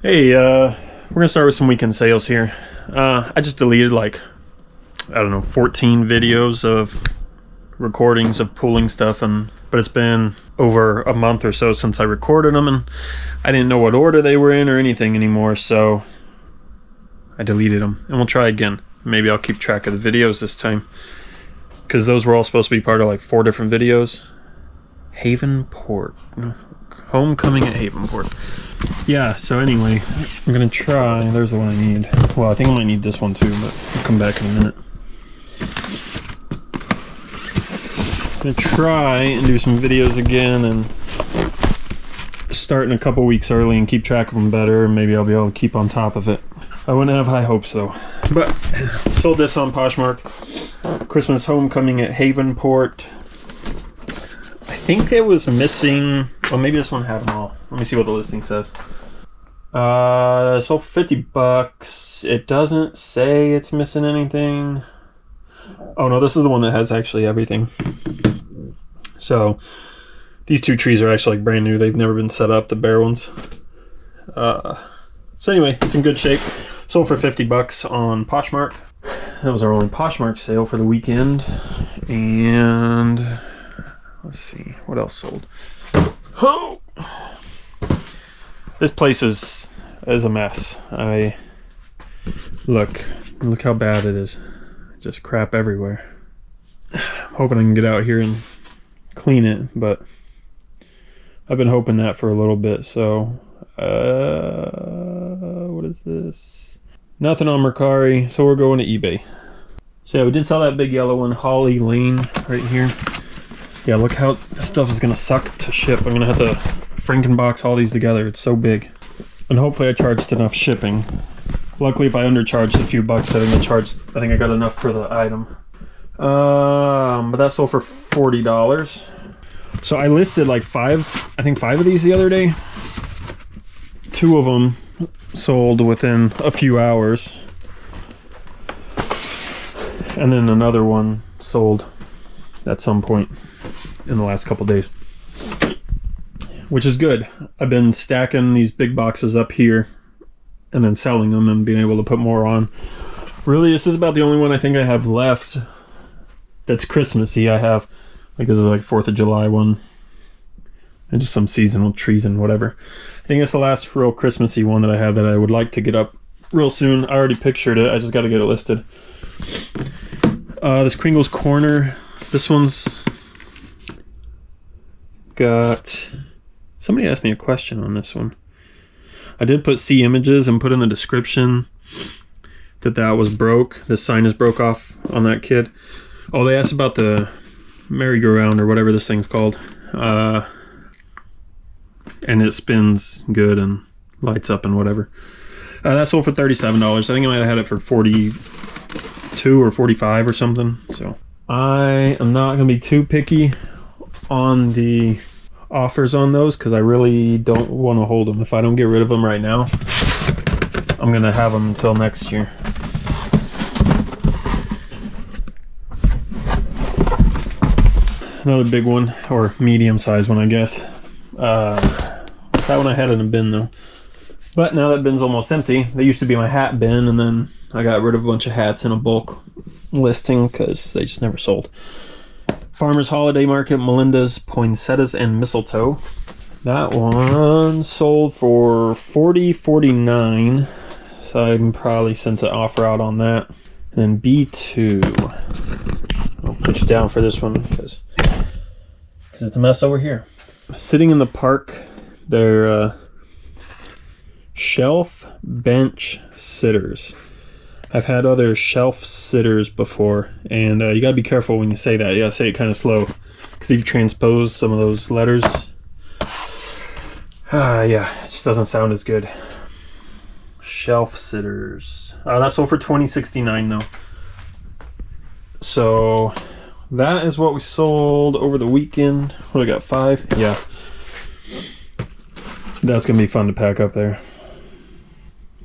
Hey, we're gonna start with some weekend sales here. I just deleted like, I don't know, 14 videos of recordings of pooling stuff, but it's been over a month or so since I recorded them, and I didn't know what order they were in or anything anymore, so I deleted them, and we'll try again. Maybe I'll keep track of the videos this time, because those were all supposed to be part of like 4 different videos. Havenport. Homecoming at Havenport. Yeah, so anyway, I'm gonna try. There's the one I need. Well, I think I might need this one too, but I'll come back in a minute. I'm gonna try and do some videos again and start in a couple weeks early and keep track of them better, and maybe I'll be able to keep on top of it. I wouldn't have high hopes though. But sold this on Poshmark. Christmas Homecoming at Havenport. I think it was missing. Well, maybe this one had them all. Let me see what the listing says. Sold for $50. It doesn't say it's missing anything. Oh no, this is the one that has actually everything. So these 2 trees are actually like brand new. They've never been set up, the bare ones. So anyway, it's in good shape. Sold for $50 on Poshmark. That was our only Poshmark sale for the weekend. And let's see, what else sold? Oh! This place is a mess. Look how bad it is. Just crap everywhere. I'm hoping I can get out here and clean it, but I've been hoping that for a little bit. So what is this? Nothing on Mercari, so we're going to eBay. So yeah, we did sell that big yellow one, Holly Lane, right here. Yeah, look how this stuff is gonna suck to ship. I'm gonna have to Frankenbox all these together. It's so big. And hopefully I charged enough shipping. Luckily, if I undercharged a few bucks, I think I got enough for the item. But that sold for $40. So I listed like 5 of these the other day. 2 of them sold within a few hours. And then another one sold at some point in the last couple days, which is good. I've been stacking these big boxes up here and then selling them and being able to put more on. Really, this is about the only one I think I have left that's Christmassy. I have, like, this is like 4th of July one, and just some seasonal trees and whatever. I think it's the last real Christmassy one that I have that I would like to get up real soon. I already pictured it, I just got to get it listed. This Kringle's Corner, this one's got, somebody asked me a question on this one. I did put C images and put in the description that was broke. This sign is broke off on that kid. Oh, they asked about the merry-go-round or whatever this thing's called. And it spins good and lights up and whatever. That sold for $37. I think I might have had it for 42 or 45 or something. So I am not going to be too picky on the offers on those, because I really don't want to hold them. If I don't get rid of them right now, I'm going to have them until next year. Another big one, or medium-sized one, I guess. That one I had in a bin though. But now that bin's almost empty. They used to be my hat bin, and then I got rid of a bunch of hats in a bulk listing because they just never sold. Farmer's Holiday Market, Melinda's, Poinsettias, and Mistletoe. That one sold for $40.49. So I can probably send an offer out on that. And then B2. I'll put you down for this one because it's a mess over here. Sitting in the park, they're shelf bench sitters. I've had other shelf sitters before, and you gotta be careful when you say that. You gotta say it kind of slow, because if you transpose some of those letters, yeah, it just doesn't sound as good. Shelf sitters. That sold for $20.69 though. So that is what we sold over the weekend. What, I got 5? Yeah. That's gonna be fun to pack up there.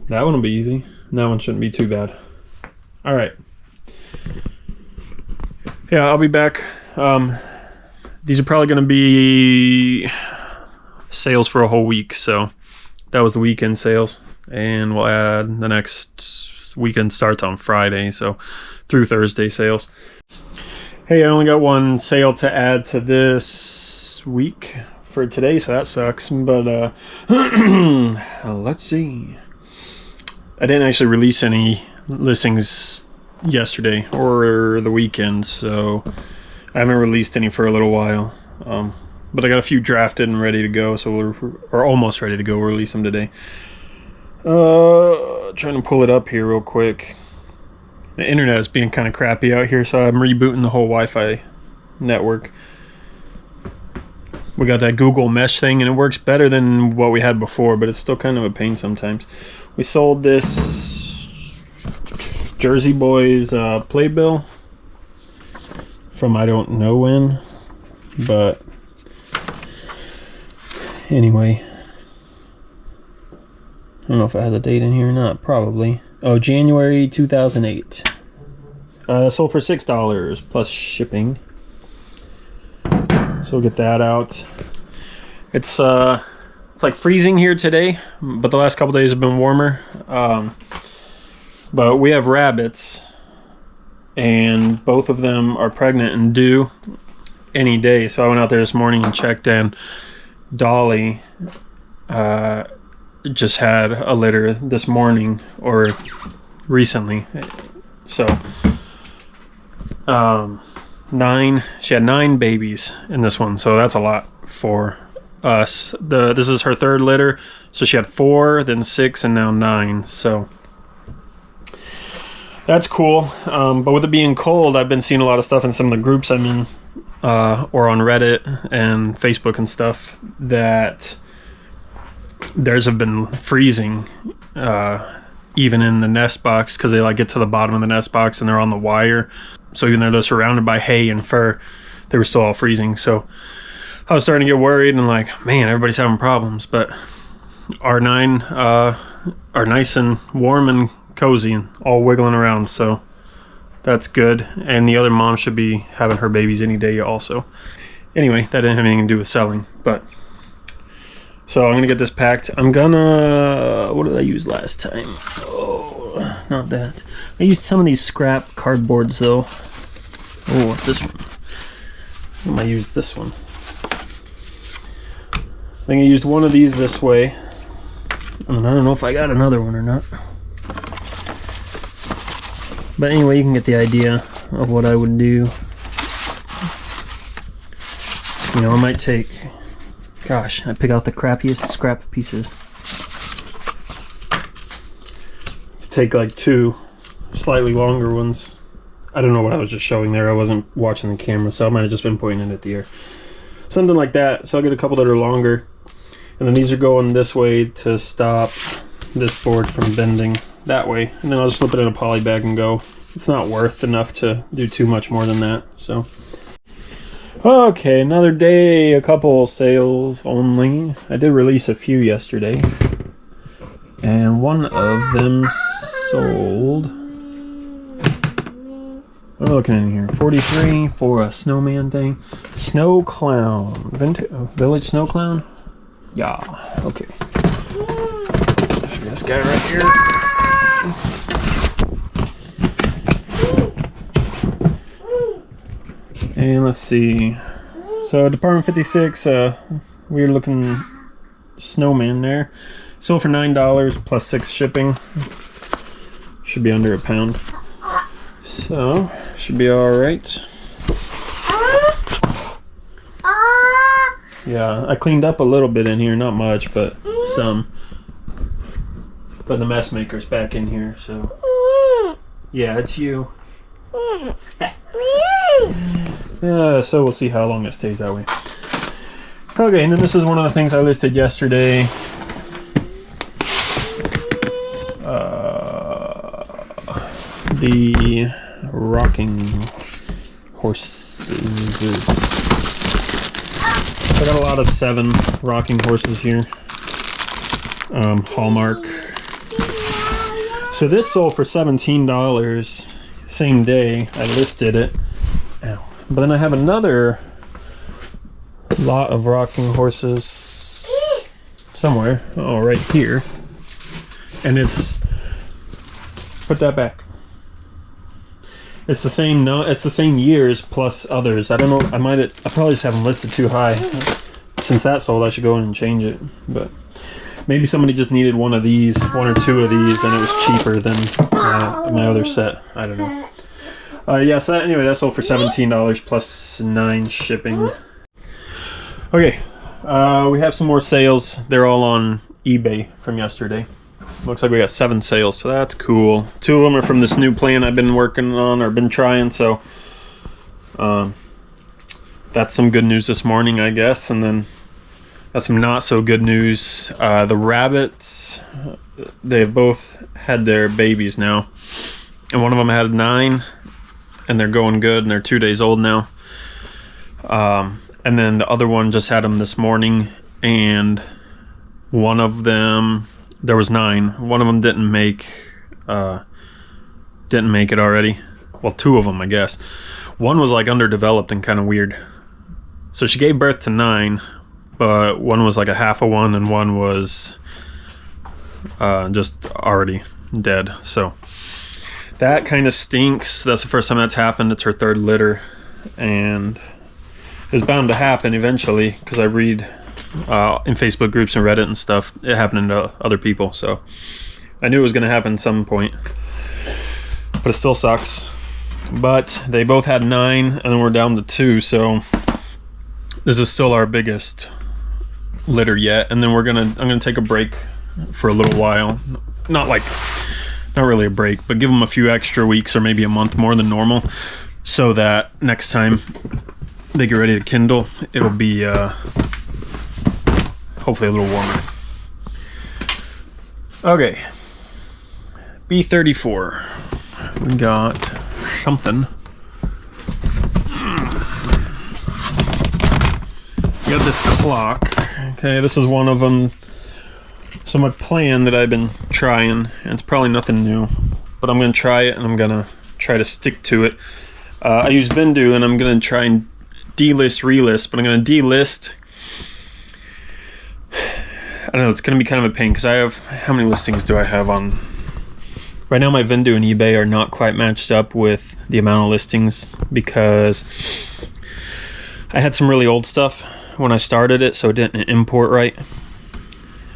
That one will be easy. That one shouldn't be too bad. All right. Yeah, I'll be back. These are probably going to be sales for a whole week, so that was the weekend sales, and we'll add the next weekend starts on Friday, so through Thursday sales. Hey, I only got one sale to add to this week for today, so that sucks, but let's see. I didn't actually release any listings yesterday or the weekend, so I haven't released any for a little while. But I got a few drafted and ready to go, so we're almost ready to go. We'll release them today. Trying to pull it up here real quick. The internet is being kind of crappy out here, so I'm rebooting the whole Wi-Fi network. We got that Google Mesh thing, and it works better than what we had before, but it's still kind of a pain sometimes. We sold this Jersey Boys playbill from I don't know when, but anyway, I don't know if it has a date in here or not. Probably. Oh, January 2008. Sold for $6 plus shipping. So we'll get that out. It's like freezing here today, but the last couple days have been warmer. But we have rabbits, and both of them are pregnant and due any day. So I went out there this morning and checked, and Dolly just had a litter this morning or recently. So she had 9 babies in this one, so that's a lot for us. This is her 3rd litter, so she had 4, then 6, and now 9. So that's cool. But with it being cold, I've been seeing a lot of stuff in some of the groups I'm in, or on Reddit and Facebook and stuff, that theirs have been freezing, even in the nest box, because they like get to the bottom of the nest box and they're on the wire. So even though they're surrounded by hay and fur, they were still all freezing. So I was starting to get worried and like, man, everybody's having problems. But our 9 are nice and warm and cozy and all wiggling around, so that's good. And the other mom should be having her babies any day also. Anyway, that didn't have anything to do with selling, but so I'm gonna get this packed. I'm gonna, what did I use last time? Oh, not that. I used some of these scrap cardboards though. Oh, what's this one? I might use this one. I think I used one of these this way, and I don't know if I got another one or not. But anyway, you can get the idea of what I would do. You know, I might take, gosh, I pick out the crappiest scrap pieces. Take like 2 slightly longer ones. I don't know what I was just showing there. I wasn't watching the camera, so I might have just been pointing it at the air. Something like that. So I'll get a couple that are longer. And then these are going this way to stop this board from bending that way. And then I'll just slip it in a poly bag and go. It's not worth enough to do too much more than that. So, okay, another day, a couple sales only. I did release a few yesterday, and one of them sold. What am I looking in here? 43 for a snowman thing. Snow clown. Village snow clown? Yeah, okay. This guy right here. And let's see. So Department 56, weird looking snowman there. Sold for $9 plus 6 shipping. Should be under £1. So should be all right. Yeah, I cleaned up a little bit in here, not much, but some. But the mess maker's back in here, so yeah, it's you. So we'll see how long it stays that way. Okay, and then this is one of the things I listed yesterday. The rocking horses. I got a lot of 7 rocking horses here. Hallmark. So this sold for $17. Same day I listed it. Ow. But then I have another lot of rocking horses. somewhere. Oh, right here. And it's, put that back. It's the same, no, it's the same years plus others. I don't know, I probably just have them listed too high. Since that sold, I should go in and change it. But maybe somebody just needed one of these, one or two of these, and it was cheaper than my other set. I don't know. Yeah, so anyway, that sold for $17 plus $9 shipping. Okay, we have some more sales. They're all on eBay from yesterday. Looks like we got 7 sales, so that's cool. 2 of them are from this new plan I've been working on or been trying, so that's some good news this morning, I guess. And then that's some not so good news. The rabbits, they've both had their babies now, and one of them had 9, and they're going good, and they're 2 days old now. And then the other one just had them this morning, and one of them, there was 9. One of them didn't make it already. Well, 2 of them, I guess. One was like underdeveloped and kind of weird. So she gave birth to 9, but one was like a half of one, and one was just already dead. So that kind of stinks. That's the first time that's happened. It's her 3rd litter, and it's bound to happen eventually, because I read in Facebook groups and Reddit and stuff, it happening to other people. So I knew it was going to happen at some point, but it still sucks. But they both had 9, and then we're down to 2, so this is still our biggest litter yet. And then I'm gonna take a break for a little while. Not really a break, but give them a few extra weeks or maybe a month more than normal, so that next time they get ready to kindle, it'll be hopefully a little warmer. Okay, B34. We got something. We got this clock. Okay, this is one of them. So my plan that I've been trying, and it's probably nothing new, but I'm gonna try it, and I'm gonna try to stick to it. I use Vendoo, and I'm gonna try and delist, relist, but I'm gonna delist. I don't know, it's gonna be kind of a pain, because I have, how many listings do I have on? Right now my Vendoo and eBay are not quite matched up with the amount of listings, because I had some really old stuff when I started it, so it didn't import right.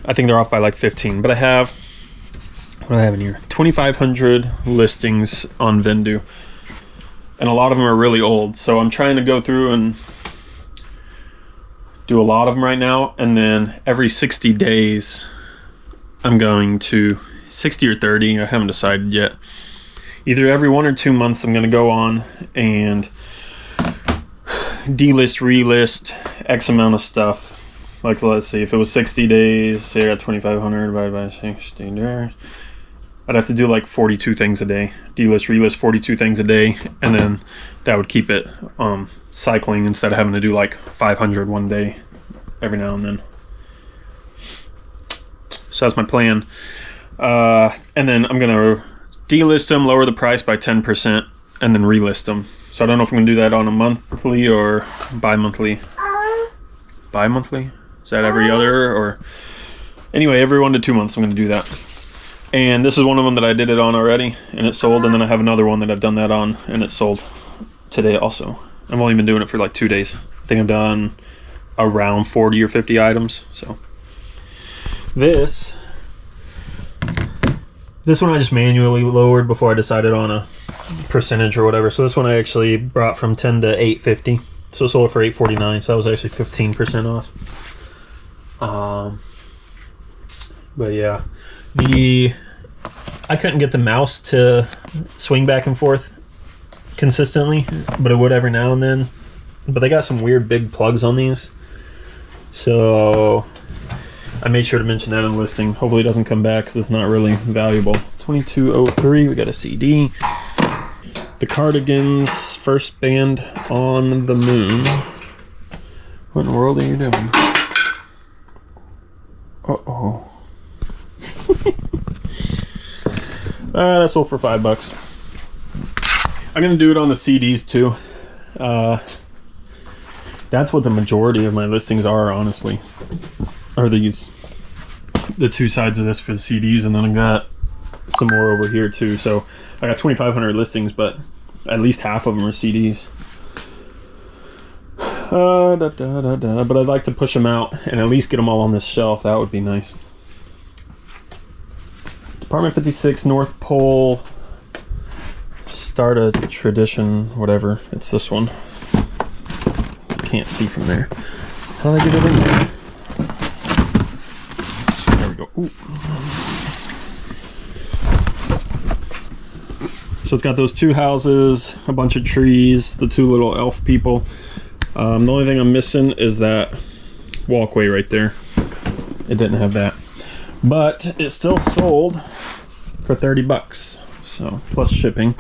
I think they're off by like 15, but I have, what do I have in here? 2,500 listings on Vendoo, and a lot of them are really old. So I'm trying to go through and do a lot of them right now, and then every 60 days, I'm going to 60 or 30, I haven't decided yet. Either every 1 or 2 months, I'm gonna go on and delist, relist X amount of stuff. Like, let's see, if it was 60 days, say I got 2,500 divided by 60 days, I'd have to do like 42 things a day. Delist, relist 42 things a day, and then that would keep it cycling instead of having to do like 500 one day every now and then. So that's my plan. And then I'm gonna delist them, lower the price by 10%, and then relist them. So I don't know if I'm gonna do that on a monthly or bi-monthly. Bi-monthly? Is that every other, or? Anyway, every 1 to 2 months I'm gonna do that. And this is one of them that I did it on already, and it sold. And then I have another one that I've done that on, and it sold today also. I've only been doing it for like 2 days. I think I've done around 40 or 50 items. So this one I just manually lowered before I decided on a percentage or whatever. So this one I actually brought from 10 to 850. So it sold for $8.49. So that was actually 15% off. But yeah, I couldn't get the mouse to swing back and forth consistently, but it would every now and then. But they got some weird big plugs on these, so I made sure to mention that in the listing. Hopefully it doesn't come back, because it's not really valuable. 2203, we got a CD. The Cardigans, first band on the moon. What in the world are you doing? Uh-oh. That sold for $5. I'm gonna do it on the CDs too. That's what the majority of my listings are, honestly. Are these the two sides of this for the CDs, and then I got some more over here too. So I got 2,500 listings, but at least half of them are CDs. But I'd like to push them out and at least get them all on this shelf. That would be nice. Department 56 North Pole. Start a tradition, whatever. It's this one. Can't see from there. How do I get it in there? There we go. Ooh. So it's got those two houses, a bunch of trees, the two little elf people. The only thing I'm missing is that walkway right there. It didn't have that. But it still sold for 30 bucks. So, plus shipping.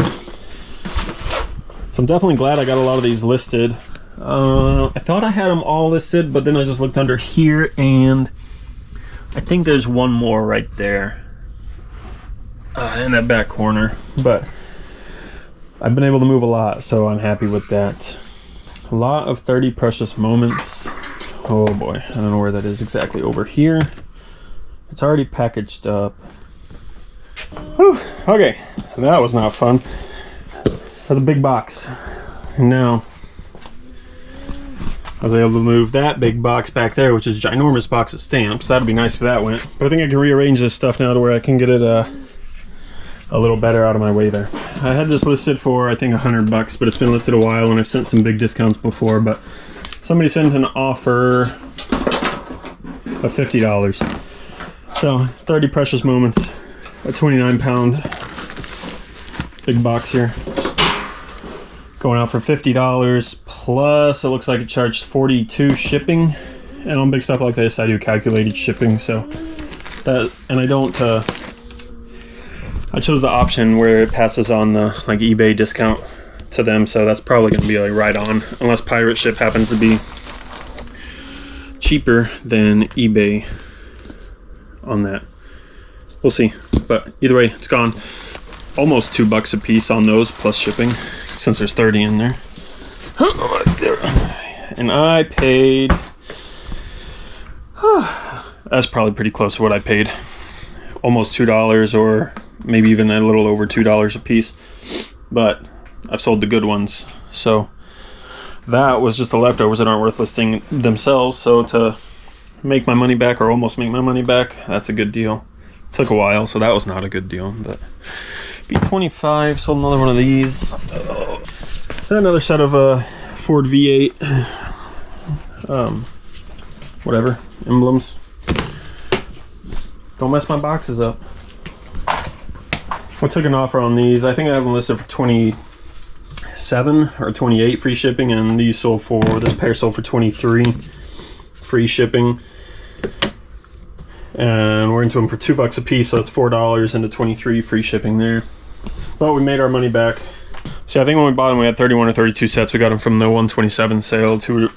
So I'm definitely glad I got a lot of these listed. I thought I had them all listed, but then I just looked under here and I think there's one more right there in that back corner. But I've been able to move a lot, so I'm happy with that. A lot of 30 precious moments. Oh boy, I don't know where that is exactly. Over here. It's already packaged up. Whew, okay, that was not fun. That's a big box. And now I was able to move that big box back there, which is a ginormous box of stamps. That'd be nice if that went. But I think I can rearrange this stuff now to where I can get it a little better out of my way there. I had this listed for I think 100 bucks, but it's been listed a while and I've sent some big discounts before, but somebody sent an offer of $50. So 30 precious moments, a 29-pound big box here. Going out for $50 plus it looks like it charged 42 shipping. And on big stuff like this I do calculated shipping, so that, and I don't I chose the option where it passes on the like eBay discount to them, so that's probably going to be like right on, unless Pirate Ship happens to be cheaper than eBay on that. We'll see, but either way, it's gone. Almost $2 a piece on those plus shipping, since there's 30 in there. And I paid. That's probably pretty close to what I paid. Almost $2 or maybe even a little over $2 a piece, but I've sold the good ones, so that was just the leftovers that aren't worth listing themselves. So to make my money back, or almost make my money back, that's a good deal. Took a while, so that was not a good deal, but B25 sold another one of these. Another set of Ford V8 whatever emblems. Don't mess my boxes up. I took an offer on these. I think I have them listed for 27 or 28 free shipping, and these sold for, this pair sold for 23 free shipping. And we're into them for $2 a piece, so that's $4 into 23 free shipping there. But we made our money back. See, I think when we bought them, we had 31 or 32 sets. We got them from the 127 sale 2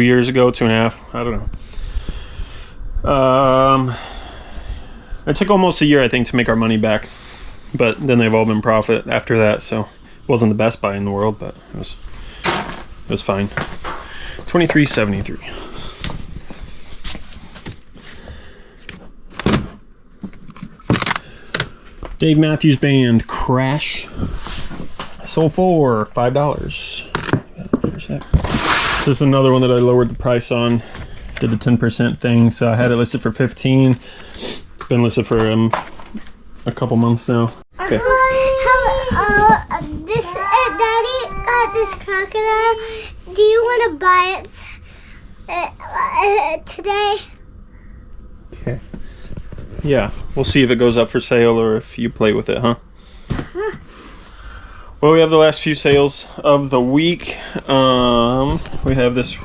years ago, 2.5. I don't know. It took almost a year, I think, to make our money back, but then they've all been profit after that, so it wasn't the best buy in the world, but it was fine. $23.73. Dave Matthews Band Crash sold for $5. This is another one that I lowered the price on. Did the 10% thing, so I had it listed for 15. Been listed for a couple months now. Okay. Daddy got this crocodile. Do you want to buy it today? Okay. Yeah, we'll see if it goes up for sale or if you play with it, huh? Well, we have the last few sales of the week. We have this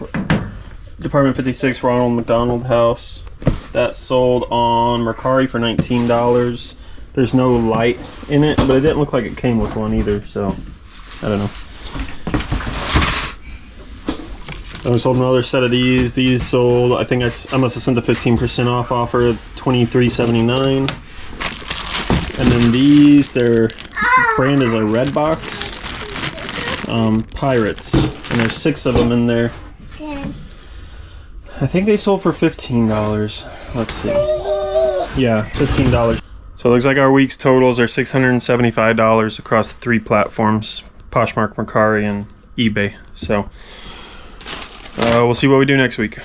Department 56 Ronald McDonald house. That sold on Mercari for $19. There's no light in it, but it didn't look like it came with one either, so I don't know. Then we sold another set of these. These sold, I think I must have sent a 15% off offer, $23.79. And then these, their brand is a Redbox. Pirates. And there's 6 of them in there. I think they sold for $15. let's see. Yeah, $15. So it looks like our week's totals are $675 across the 3 platforms, Poshmark, Mercari, and eBay. So we'll see what we do next week.